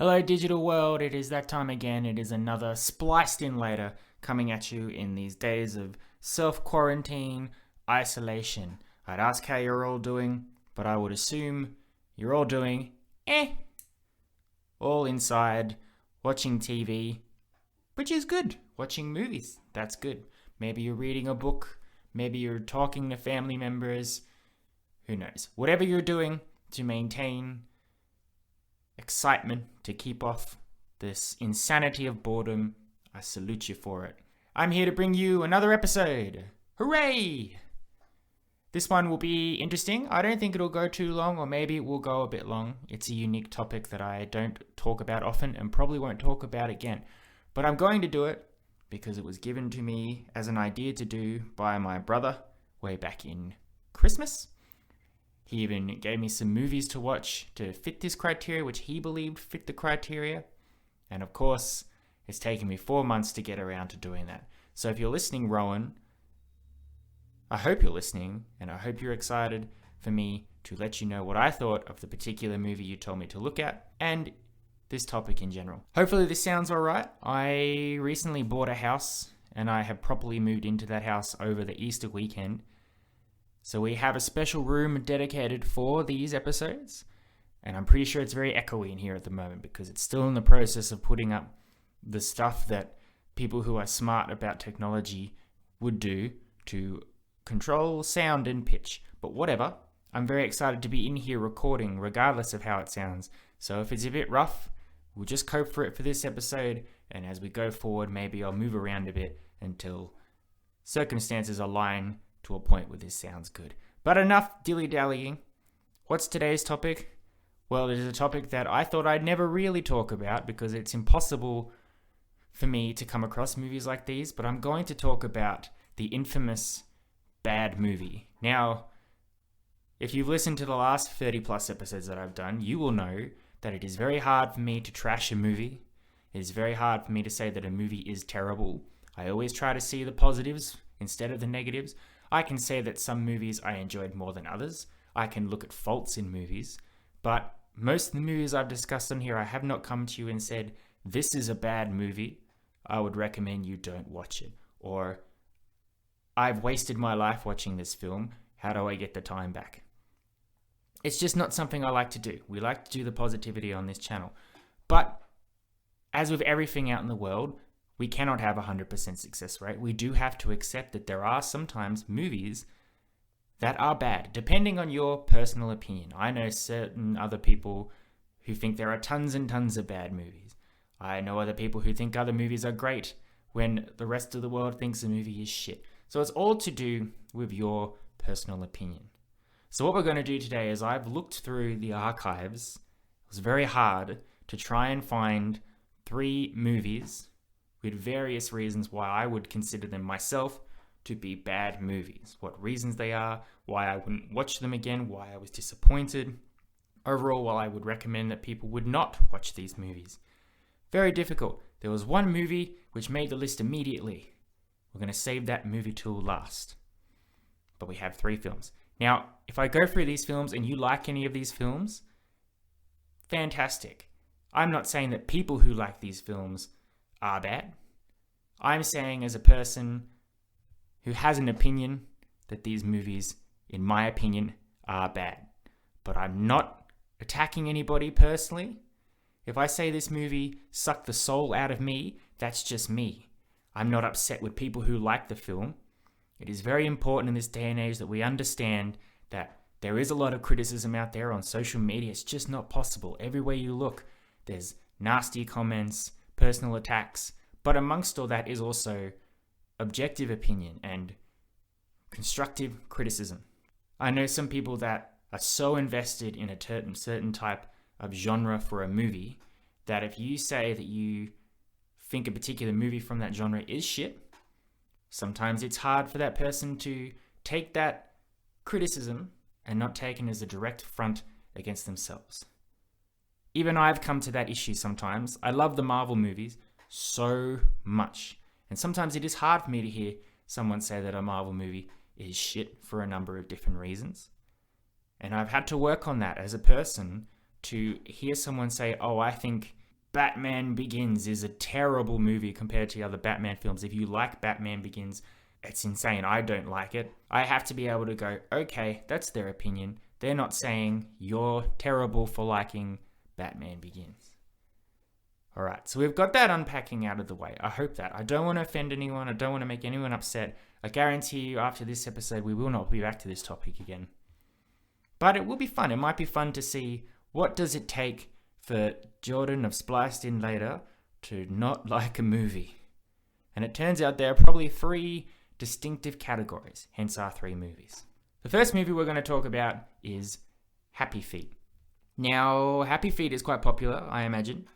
Hello, digital world. It is that time again. It is another Spliced In Later coming at you in these days of self-quarantine, isolation. I'd ask how you're all doing, but I would assume you're all doing all inside, watching TV, which is good. Watching movies, that's good. Maybe you're reading a book. Maybe you're talking to family members. Who knows? Whatever you're doing to maintain excitement, to keep off this insanity of boredom, I salute you for it. I'm here to bring you another episode. Hooray! This one will be interesting. I don't think it'll go too long, or maybe it will go a bit long. It's a unique topic that I don't talk about often and probably won't talk about again. But I'm going to do it because it was given to me as an idea to do by my brother way back in Christmas. He even gave me some movies to watch to fit this criteria, which he believed fit the criteria. And of course, it's taken me 4 months to get around to doing that. So if you're listening, Rowan, I hope you're listening, and I hope you're excited for me to let you know what I thought of the particular movie you told me to look at, and this topic in general. Hopefully this sounds alright. I recently bought a house, and I have properly moved into that house over the Easter weekend. So we have a special room dedicated for these episodes, and I'm pretty sure it's very echoey in here at the moment because it's still in the process of putting up the stuff that people who are smart about technology would do to control sound and pitch. But whatever, I'm very excited to be in here recording regardless of how it sounds. So if it's a bit rough, we'll just cope for it for this episode, and as we go forward, maybe I'll move around a bit until circumstances align to a point where this sounds good. But enough dilly-dallying. What's today's topic? Well, it is a topic that I thought I'd never really talk about because it's impossible for me to come across movies like these, but I'm going to talk about the infamous bad movie. Now, if you've listened to the last 30 plus episodes that I've done, you will know that it is very hard for me to trash a movie. It is very hard for me to say that a movie is terrible. I always try to see the positives instead of the negatives. I can say that some movies I enjoyed more than others. I can look at faults in movies. But most of the movies I've discussed on here, I have not come to you and said, this is a bad movie. I would recommend you don't watch it. Or, I've wasted my life watching this film. How do I get the time back? It's just not something I like to do. We like to do the positivity on this channel. But, as with everything out in the world, we cannot have a 100% success rate. We do have to accept that there are sometimes movies that are bad, depending on your personal opinion. I know certain other people who think there are tons and tons of bad movies. I know other people who think other movies are great when the rest of the world thinks a movie is shit. So it's all to do with your personal opinion. So what we're going to do today is I've looked through the archives. It was very hard to try and find 3 movies with various reasons why I would consider them myself to be bad movies. What reasons they are, why I wouldn't watch them again, why I was disappointed. Overall, why I would recommend that people would not watch these movies. Very difficult. There was one movie which made the list immediately. We're going to save that movie till last. But we have 3 films. Now, if I go through these films and you like any of these films, fantastic. I'm not saying that people who like these films are bad. I'm saying as a person who has an opinion that these movies, in my opinion, are bad. But I'm not attacking anybody personally. If I say this movie sucked the soul out of me, that's just me. I'm not upset with people who like the film. It is very important in this day and age that we understand that there is a lot of criticism out there on social media. It's just not possible. Everywhere you look, there's nasty comments, personal attacks, but amongst all that is also objective opinion and constructive criticism. I know some people that are so invested in a certain type of genre for a movie that if you say that you think a particular movie from that genre is shit, sometimes it's hard for that person to take that criticism and not take it as a direct front against themselves. Even I've come to that issue sometimes. I love the Marvel movies so much. And sometimes it is hard for me to hear someone say that a Marvel movie is shit for a number of different reasons. And I've had to work on that as a person to hear someone say, oh, I think Batman Begins is a terrible movie compared to the other Batman films. If you like Batman Begins, it's insane. I don't like it. I have to be able to go, okay, that's their opinion. They're not saying you're terrible for liking Batman Begins. All right, so we've got that unpacking out of the way. I hope that. I don't want to offend anyone. I don't want to make anyone upset. I guarantee you after this episode, we will not be back to this topic again. But it will be fun. It might be fun to see what does it take for Jordan of Spliced In Later to not like a movie. And it turns out there are probably 3 distinctive categories, hence our 3 movies. The first movie we're going to talk about is Happy Feet. Now, Happy Feet is quite popular, I imagine.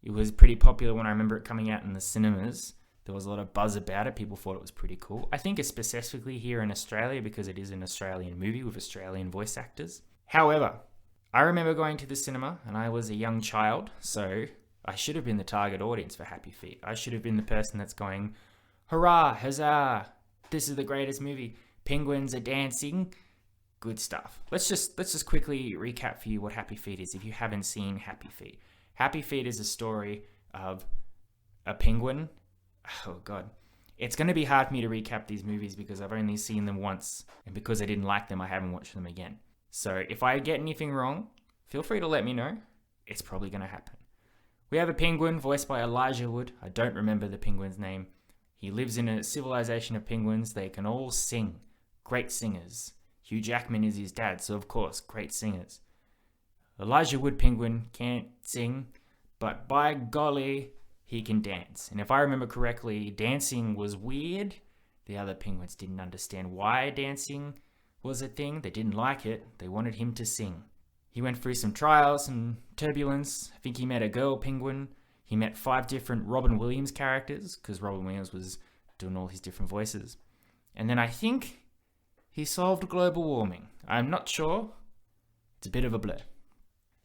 It was pretty popular when I remember it coming out in the cinemas. There was a lot of buzz about it. People thought it was pretty cool. I think it's specifically here in Australia because it is an Australian movie with Australian voice actors. However, I remember going to the cinema and I was a young child, so I should have been the target audience for Happy Feet. I should have been the person that's going, hurrah, huzzah, this is the greatest movie. Penguins are dancing. Good stuff. Let's just quickly recap for you what Happy Feet is if you haven't seen Happy Feet. Happy Feet is a story of a penguin. Oh God. It's going to be hard for me to recap these movies because I've only seen them once, and because I didn't like them, I haven't watched them again. So if I get anything wrong, feel free to let me know. It's probably going to happen. We have a penguin voiced by Elijah Wood. I don't remember the penguin's name. He lives in a civilization of penguins. They can all sing. Great singers. Hugh Jackman is his dad, so of course, great singers. Elijah Wood penguin can't sing, but by golly, he can dance. And if I remember correctly, dancing was weird. The other penguins didn't understand why dancing was a thing. They didn't like it. They wanted him to sing. He went through some trials, some turbulence. I think he met a girl penguin. He met 5 different Robin Williams characters, because Robin Williams was doing all his different voices. And then I think he solved global warming. I'm not sure. It's a bit of a blur.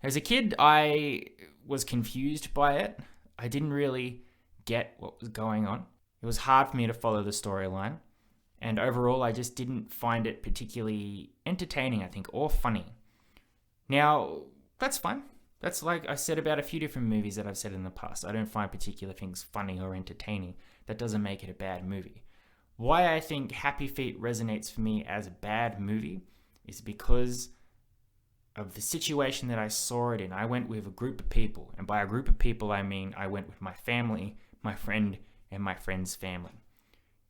As a kid, I was confused by it. I didn't really get what was going on. It was hard for me to follow the storyline. And overall, I just didn't find it particularly entertaining, I think, or funny. Now, that's fine. That's like I said about a few different movies that I've said in the past. I don't find particular things funny or entertaining. That doesn't make it a bad movie. Why I think Happy Feet resonates for me as a bad movie is because of the situation that I saw it in. I went with a group of people, and by a group of people I mean I went with my family, my friend, and my friend's family.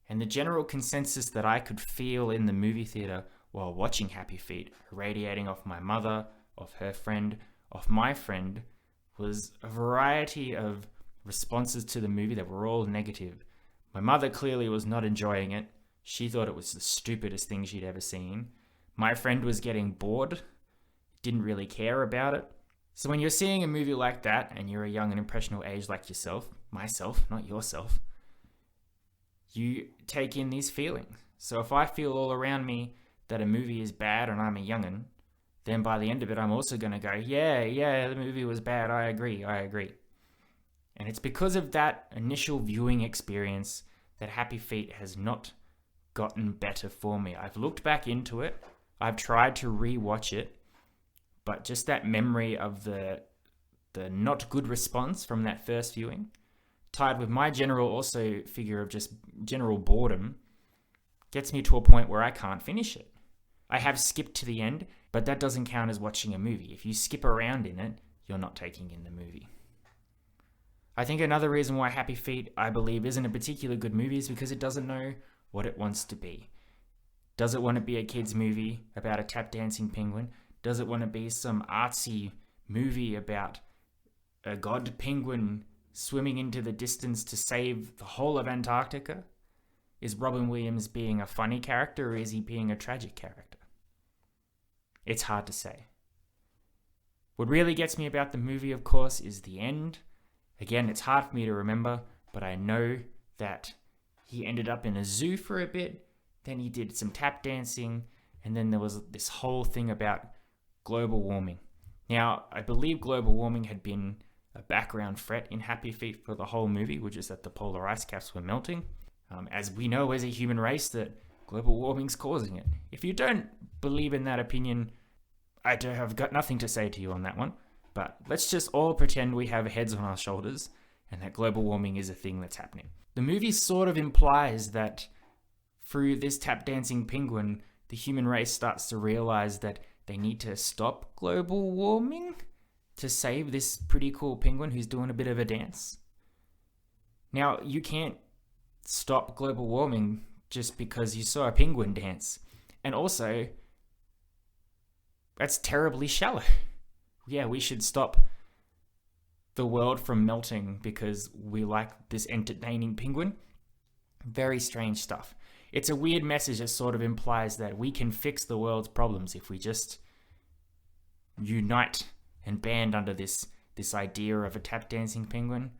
And the general consensus that I could feel in the movie theater while watching Happy Feet, radiating off my mother, off her friend, off my friend, was a variety of responses to the movie that were all negative. My mother clearly was not enjoying it. She thought it was the stupidest thing she'd ever seen. My friend was getting bored, didn't really care about it. So when you're seeing a movie like that, and you're a young and impressionable age like yourself, myself, not yourself, you take in these feelings. So if I feel all around me that a movie is bad and I'm a young'un, then by the end of it, I'm also going to go, yeah, the movie was bad. I agree. And it's because of that initial viewing experience that Happy Feet has not gotten better for me. I've looked back into it. I've tried to re-watch it. But just that memory of the not good response from that first viewing, tied with my general also figure of just general boredom, gets me to a point where I can't finish it. I have skipped to the end, but that doesn't count as watching a movie. If you skip around in it, you're not taking in the movie. I think another reason why Happy Feet, I believe, isn't a particularly good movie is because it doesn't know what it wants to be. Does it want to be a kid's movie about a tap dancing penguin? Does it want to be some artsy movie about a god penguin swimming into the distance to save the whole of Antarctica? Is Robin Williams being a funny character or is he being a tragic character? It's hard to say. What really gets me about the movie, of course, is the end. Again, it's hard for me to remember, but I know that he ended up in a zoo for a bit, then he did some tap dancing, and then there was this whole thing about global warming. Now, I believe global warming had been a background threat in Happy Feet for the whole movie, which is that the polar ice caps were melting. As we know as a human race that global warming's causing it. If you don't believe in that opinion, have got nothing to say to you on that one. But let's just all pretend we have heads on our shoulders and that global warming is a thing that's happening. The movie sort of implies that through this tap dancing penguin, the human race starts to realize that they need to stop global warming to save this pretty cool penguin who's doing a bit of a dance. Now, you can't stop global warming just because you saw a penguin dance. And also, that's terribly shallow. Yeah, we should stop the world from melting because we like this entertaining penguin. Very strange stuff. It's a weird message that sort of implies that we can fix the world's problems if we just unite and band under this idea of a tap dancing penguin.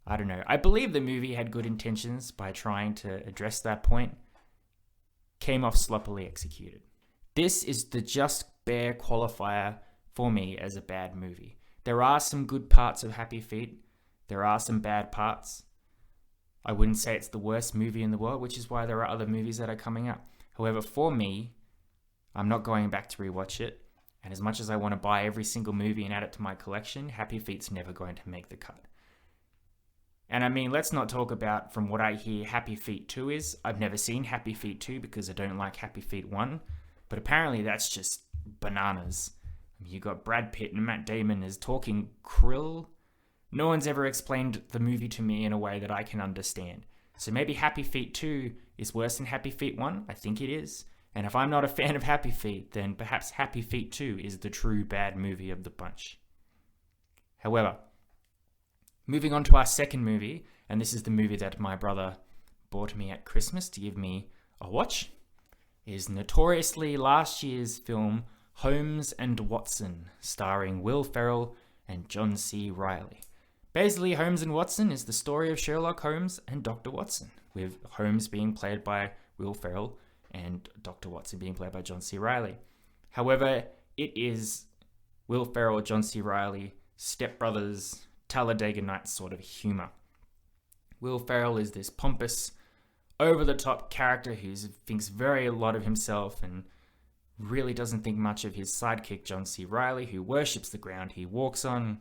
I don't know. I believe the movie had good intentions by trying to address that point. Came off sloppily executed. This is the just bare qualifier for me as a bad movie. There are some good parts of Happy Feet. There are some bad parts. I wouldn't say it's the worst movie in the world, which is why there are other movies that are coming up. However, for me, I'm not going back to rewatch it. And as much as I want to buy every single movie and add it to my collection, Happy Feet's never going to make the cut. And I mean, let's not talk about, from what I hear, Happy Feet 2 is. I've never seen Happy Feet 2 because I don't like Happy Feet 1. But apparently that's just bananas. You got Brad Pitt and Matt Damon is talking krill. No one's ever explained the movie to me in a way that I can understand. So maybe Happy Feet 2 is worse than Happy Feet 1. I think it is. And if I'm not a fan of Happy Feet, then perhaps Happy Feet 2 is the true bad movie of the bunch. However, moving on to our second movie, and this is the movie that my brother bought me at Christmas to give me a watch, is notoriously last year's film Holmes and Watson, starring Will Ferrell and John C. Reilly. Basically, Holmes and Watson is the story of Sherlock Holmes and Dr. Watson, with Holmes being played by Will Ferrell and Dr. Watson being played by John C. Reilly. However, it is Will Ferrell, John C. Reilly, Step Brothers, Talladega Nights sort of humor. Will Ferrell is this pompous, over-the-top character who thinks very a lot of himself and really doesn't think much of his sidekick, John C. Reilly, who worships the ground he walks on.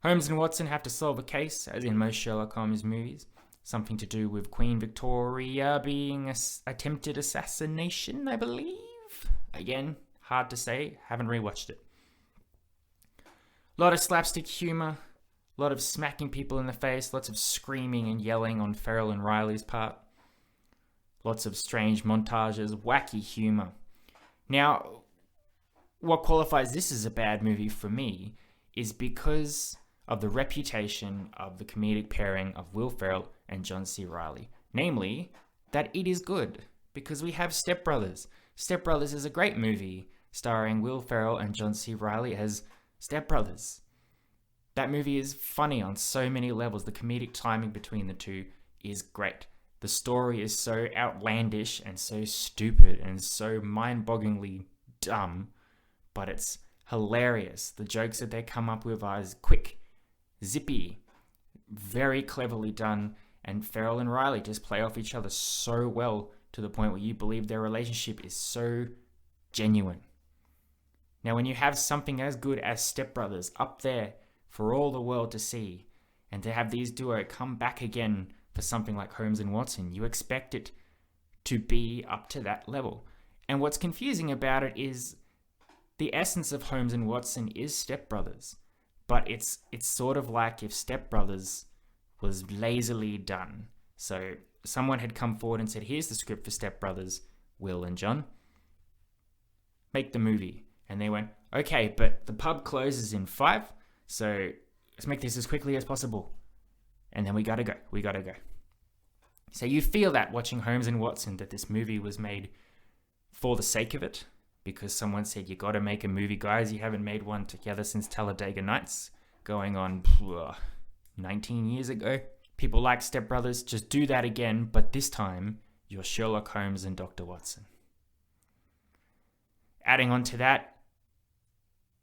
Holmes and Watson have to solve a case, as in most Sherlock Holmes movies. Something to do with Queen Victoria being attempted assassination, I believe. Again, hard to say, haven't rewatched it. A lot of slapstick humor, a lot of smacking people in the face, lots of screaming and yelling on Ferrell and Riley's part. Lots of strange montages, wacky humor. Now, what qualifies this as a bad movie for me is because of the reputation of the comedic pairing of Will Ferrell and John C. Reilly. Namely, that it is good, because we have Step Brothers. Step Brothers is a great movie, starring Will Ferrell and John C. Reilly as Step Brothers. That movie is funny on so many levels. The comedic timing between the two is great. The story is so outlandish and so stupid and so mind-bogglingly dumb, but it's hilarious. The jokes that they come up with are quick, zippy, very cleverly done, and Ferrell and Riley just play off each other so well to the point where you believe their relationship is so genuine. Now, when you have something as good as Step Brothers up there for all the world to see, and to have these duo come back again for something like Holmes and Watson, you expect it to be up to that level. And what's confusing about it is the essence of Holmes and Watson is Step Brothers, but it's sort of like if Step Brothers was lazily done. So someone had come forward and said, here's the script for Step Brothers, Will and John. Make the movie. And they went, okay, but the pub closes in 5, so let's make this as quickly as possible. And then we gotta go. So you feel that watching Holmes and Watson, that this movie was made for the sake of it, because someone said, you gotta make a movie, guys. You haven't made one together since Talladega Nights, going on 19 years ago. People like Step Brothers, just do that again, but this time, you're Sherlock Holmes and Dr. Watson. Adding on to that,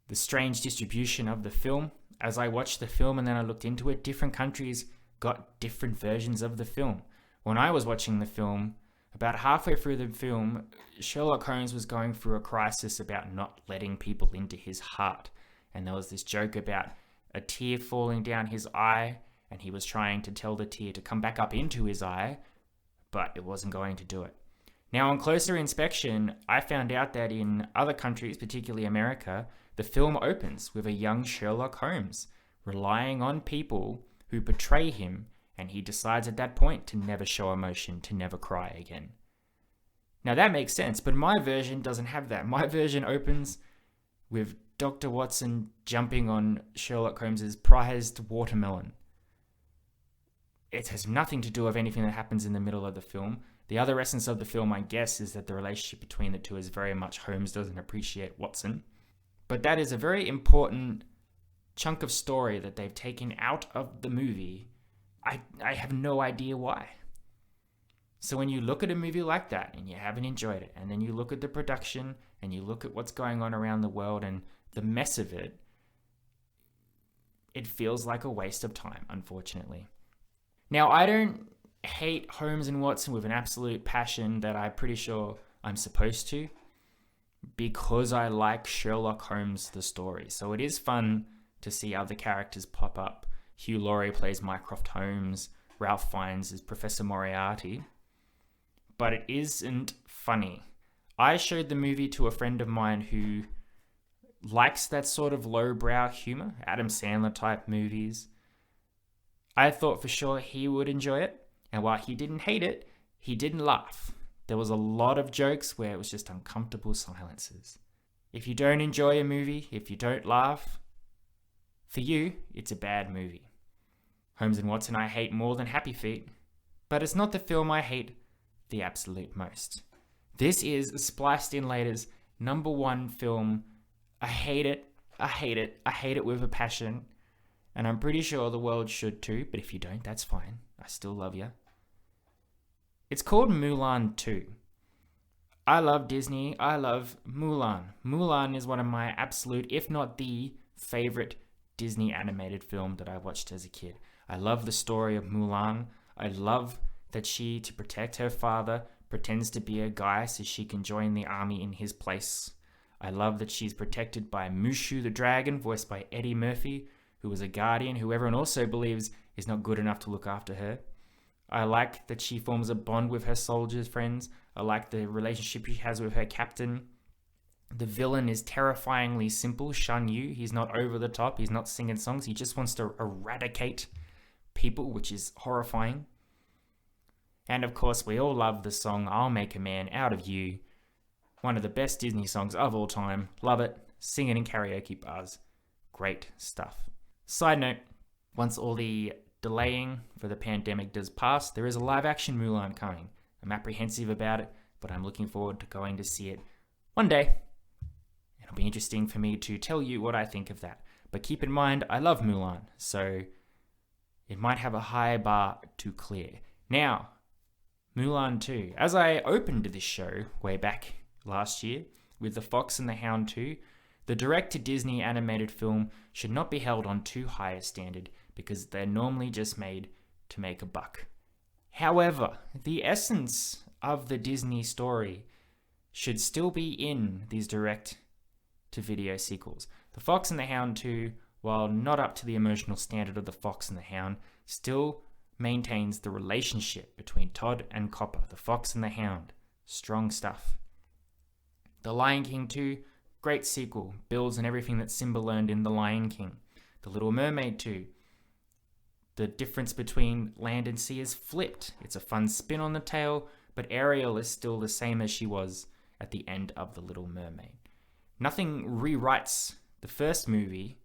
the strange distribution of the film. As I watched the film and then I looked into it, different countries got different versions of the film. When I was watching the film, about halfway through the film, Sherlock Holmes was going through a crisis about not letting people into his heart. and there was this joke about a tear falling down his eye, and he was trying to tell the tear to come back up into his eye, but it wasn't going to do it. Now, on closer inspection, I found out that in other countries, particularly America, the film opens with a young Sherlock Holmes relying on people who betray him, and he decides at that point to never show emotion, to never cry again. Now, that makes sense, but my version doesn't have that. My version opens with Dr. Watson jumping on Sherlock Holmes's prized watermelon. It has nothing to do with anything that happens in the middle of the film. The other essence of the film, I guess, is that the relationship between the two is very much Holmes doesn't appreciate Watson. But that is a very important chunk of story that they've taken out of the movie. I have no idea why. So when you look at a movie like that and you haven't enjoyed it, and then you look at the production and you look at what's going on around the world and the mess of it, it feels like a waste of time, unfortunately. Now, I don't hate Holmes and Watson with an absolute passion that I'm pretty sure I'm supposed to, because I like Sherlock Holmes, the story. So it is fun to see other characters pop up. Hugh Laurie plays Mycroft Holmes. Ralph Fiennes is Professor Moriarty. But it isn't funny. I showed the movie to a friend of mine who likes that sort of lowbrow humor, Adam Sandler type movies. I thought for sure he would enjoy it. And while he didn't hate it, he didn't laugh. There was a lot of jokes where it was just uncomfortable silences. If you don't enjoy a movie, if you don't laugh, for you, it's a bad movie. Holmes and Watson I hate more than Happy Feet, but it's not the film I hate the absolute most. This is Spliced In Later's #1 film. I hate it. I hate it. I hate it with a passion. And I'm pretty sure the world should too, but if you don't, that's fine. I still love you. It's called Mulan 2. I love Disney. I love Mulan. Mulan is one of my absolute, if not the favorite Disney animated film that I watched as a kid. I love the story of Mulan. I love that she, to protect her father, pretends to be a guy so she can join the army in his place. I love that she's protected by Mushu the dragon, voiced by Eddie Murphy, who was a guardian who everyone also believes is not good enough to look after her. I like that she forms a bond with her soldiers' friends. I like the relationship she has with her captain. The villain is terrifyingly simple, Shan Yu. He's not over the top. He's not singing songs. He just wants to eradicate people, which is horrifying. And of course, we all love the song I'll Make a Man Out of You. One of the best Disney songs of all time. Love it. Sing it in karaoke bars. Great stuff. Side note, once all the delaying for the pandemic does pass, there is a live action Mulan coming. I'm apprehensive about it, but I'm looking forward to going to see it one day. It'll be interesting for me to tell you what I think of that. But keep in mind, I love Mulan, so it might have a high bar to clear. Now, Mulan 2. As I opened this show way back last year with The Fox and the Hound 2, the direct-to-Disney animated film should not be held on too high a standard because they're normally just made to make a buck. However, the essence of the Disney story should still be in these direct-to-video sequels. The Fox and the Hound 2, while not up to the emotional standard of The Fox and the Hound, still maintains the relationship between Todd and Copper, the Fox and the Hound. Strong stuff. The Lion King 2, great sequel, builds on everything that Simba learned in The Lion King. The Little Mermaid 2, the difference between land and sea is flipped. It's a fun spin on the tale, but Ariel is still the same as she was at the end of The Little Mermaid. Nothing rewrites the first movie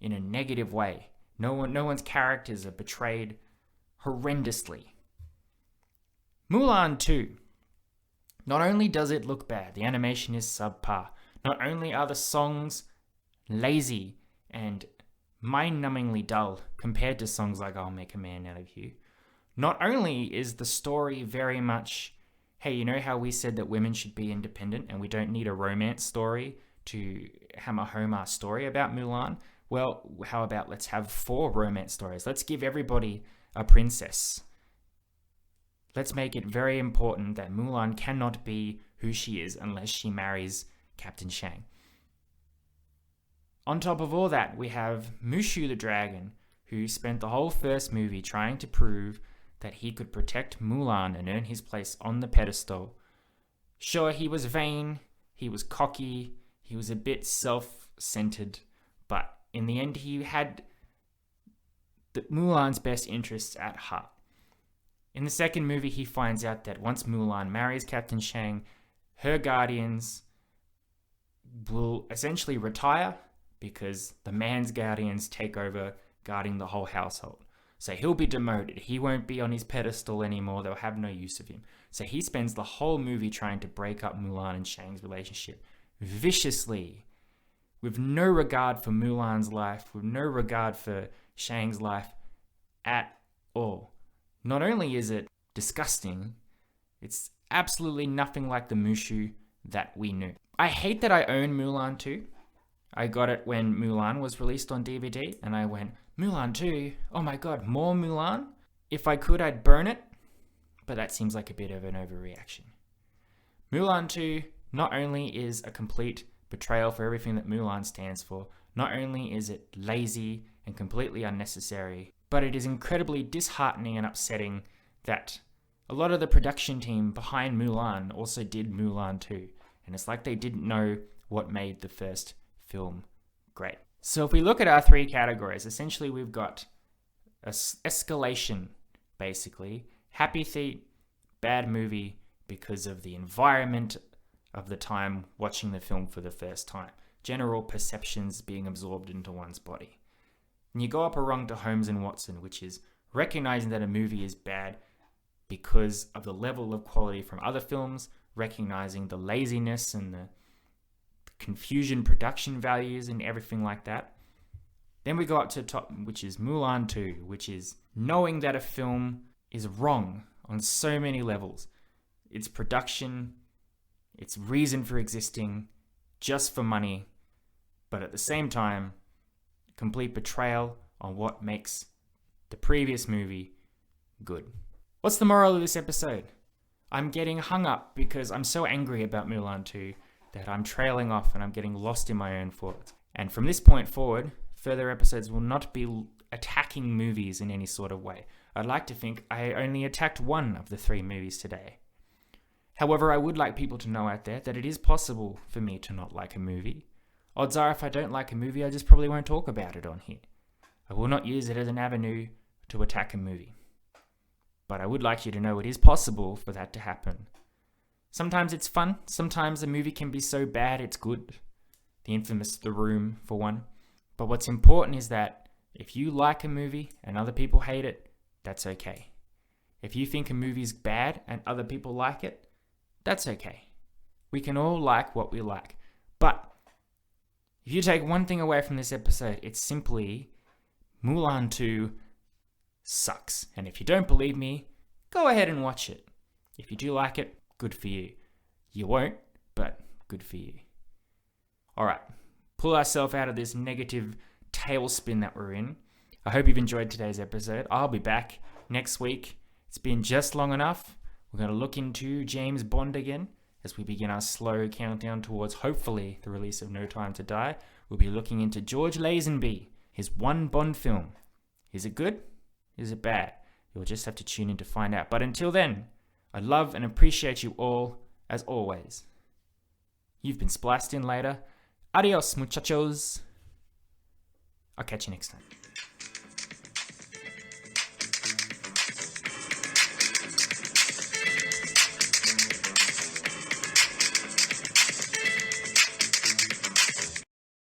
in a negative way. No one's characters are betrayed horrendously. Mulan 2. Not only does it look bad, the animation is subpar. Not only are the songs lazy and mind-numbingly dull compared to songs like I'll Make a Man Out of You, not only is the story very much, hey, you know how we said that women should be independent and we don't need a romance story to hammer home our story about Mulan? Well, how about let's have 4 romance stories? Let's give everybody a princess. Let's make it very important that Mulan cannot be who she is unless she marries Captain Shang. On top of all that, we have Mushu the dragon, who spent the whole first movie trying to prove that he could protect Mulan and earn his place on the pedestal. Sure, he was vain, he was cocky, he was a bit self-centered, but in the end he had Mulan's best interests at heart. In the second movie, he finds out that once Mulan marries Captain Shang, her guardians will essentially retire because the man's guardians take over guarding the whole household. So he'll be demoted. He won't be on his pedestal anymore. They'll have no use of him. So he spends the whole movie trying to break up Mulan and Shang's relationship viciously, with no regard for Mulan's life, with no regard for Shang's life at all. Not only is it disgusting, it's absolutely nothing like the Mushu that we knew. I hate that I own Mulan 2. I got it when Mulan was released on DVD, and I went, Mulan 2? Oh my god, more Mulan? If I could, I'd burn it, but that seems like a bit of an overreaction. Mulan 2 not only is a complete betrayal for everything that Mulan stands for, not only is it lazy and completely unnecessary, but it is incredibly disheartening and upsetting that a lot of the production team behind Mulan also did Mulan 2, and it's like they didn't know what made the first film great. So if we look at our three categories, essentially we've got a escalation, basically. Happy feet, bad movie because of the environment of the time watching the film for the first time. General perceptions being absorbed into one's body. And you go up a rung to Holmes and Watson, which is recognizing that a movie is bad because of the level of quality from other films, recognizing the laziness and the confusion production values and everything like that. Then we go up to top, which is Mulan 2, which is knowing that a film is wrong on so many levels. Its production, its reason for existing, just for money, but at the same time, complete betrayal on what makes the previous movie good. What's the moral of this episode? I'm getting hung up because I'm so angry about Mulan 2 that I'm trailing off and I'm getting lost in my own thoughts. And from this point forward, further episodes will not be attacking movies in any sort of way. I'd like to think I only attacked one of the three movies today. However, I would like people to know out there that it is possible for me to not like a movie. Odds are if I don't like a movie, I just probably won't talk about it on here. I will not use it as an avenue to attack a movie. But I would like you to know it is possible for that to happen. Sometimes it's fun. Sometimes a movie can be so bad it's good. The infamous The Room, for one. But what's important is that if you like a movie and other people hate it, that's okay. If you think a movie's bad and other people like it, that's okay. We can all like what we like. But if you take one thing away from this episode, it's simply Mulan 2 sucks. And if you don't believe me, go ahead and watch it. If you do like it, good for you. You won't, but good for you. Alright, pull ourselves out of this negative tailspin that we're in. I hope you've enjoyed today's episode. I'll be back next week. It's been just long enough. We're going to look into James Bond again as we begin our slow countdown towards hopefully the release of No Time to Die. We'll be looking into George Lazenby, his one Bond film. Is it good? Is it bad? You'll just have to tune in to find out. But until then, I love and appreciate you all, as always. You've been Spliced In Later. Adios, muchachos. I'll catch you next time.